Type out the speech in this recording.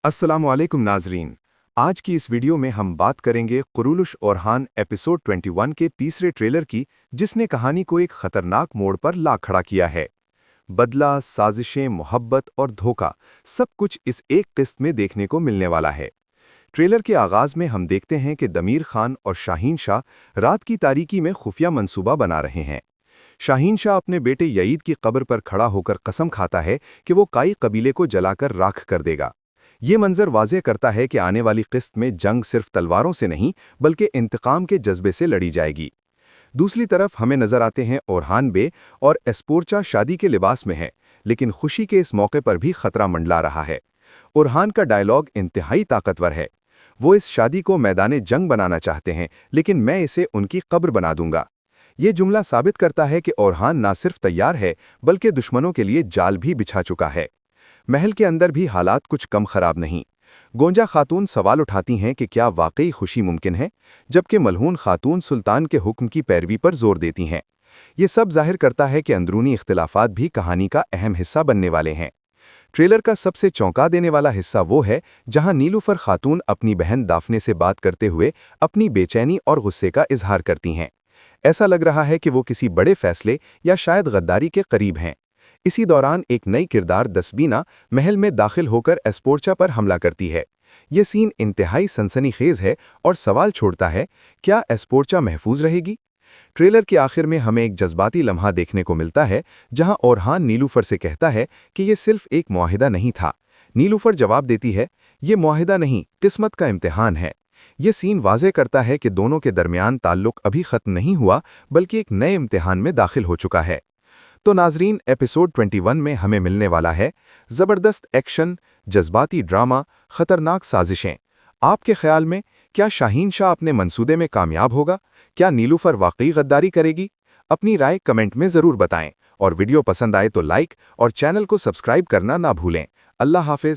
अस्सलामुअलैकुम नाजरीन। आज की इस वीडियो में हम बात करेंगे कुरुलुश ओरहान एपिसोड 21 के तीसरे ट्रेलर की, जिसने कहानी को एक खतरनाक मोड़ पर ला खड़ा किया है। बदला, साजिशें, मोहब्बत और धोखा, सब कुछ इस एक किस्त में देखने को मिलने वाला है। ट्रेलर के आगाज में हम देखते हैं कि दमीर खान और शाहीन शाह रात की तारीकी में खुफिया मंसूबा बना रहे हैं। शाहीन शाह अपने बेटे यईद की कब्र पर खड़ा होकर कसम खाता है कि वो काई कबीले को जलाकर राख कर देगा। ये मंजर वाज़ेह करता है कि आने वाली किस्त में जंग सिर्फ तलवारों से नहीं बल्कि इंतकाम के जज्बे से लड़ी जाएगी। दूसरी तरफ हमें नजर आते हैं ओरहान बे और एस्पोर्चा शादी के लिबास में है, लेकिन खुशी के इस मौके पर भी खतरा मंडला रहा है। ओरहान का डायलॉग इंतहाई ताकतवर है। वो इस शादी को मैदान जंग बनाना चाहते हैं, लेकिन मैं इसे उनकी कब्र बना दूंगा। ये जुमला साबित करता है कि ओरहान ना सिर्फ तैयार है बल्कि दुश्मनों के लिए जाल भी बिछा चुका है। महल के अंदर भी हालात कुछ कम खराब नहीं। गोंजा खातून सवाल उठाती हैं कि क्या वाकई खुशी मुमकिन है, जबकि मलहून खातून सुल्तान के हुक्म की पैरवी पर जोर देती हैं। ये सब जाहिर करता है कि अंदरूनी इख्तिलाफात भी कहानी का अहम हिस्सा बनने वाले हैं। ट्रेलर का सबसे चौंका देने वाला हिस्सा वो है जहां नीलूफर खातून अपनी बहन दाफने से बात करते हुए अपनी बेचैनी और गुस्से का इजहार करती हैं। ऐसा लग रहा है कि वो किसी बड़े फैसले या शायद गद्दारी के करीब हैं। इसी दौरान एक नई किरदार दसबीना महल में दाखिल होकर एस्पोर्चा पर हमला करती है। ये सीन इंतहाई सनसनीखेज है और सवाल छोड़ता है, क्या एस्पोर्चा महफूज रहेगी? ट्रेलर के आखिर में हमें एक जज्बाती लम्हा देखने को मिलता है, जहां ओरहान नीलूफर से कहता है कि ये सिर्फ एक मुआहिदा नहीं था। नीलूफर जवाब देती है, ये मुआहिदा नहीं, किस्मत का इम्तिहान है। ये सीन वाज़ेह करता है कि दोनों के दरमियान ताल्लुक अभी खत्म नहीं हुआ, बल्कि एक नए इम्तिहान में दाखिल हो चुका है। तो नाजरीन, एपिसोड 21 में हमें मिलने वाला है ज़बरदस्त एक्शन, जज्बाती ड्रामा, खतरनाक साजिशें। आपके ख्याल में क्या शाहीन शाह अपने मंसूबे में कामयाब होगा? क्या नीलूफर वाकई गद्दारी करेगी? अपनी राय कमेंट में ज़रूर बताएं, और वीडियो पसंद आए तो लाइक और चैनल को सब्सक्राइब करना ना भूलें। अल्लाह हाफिज़।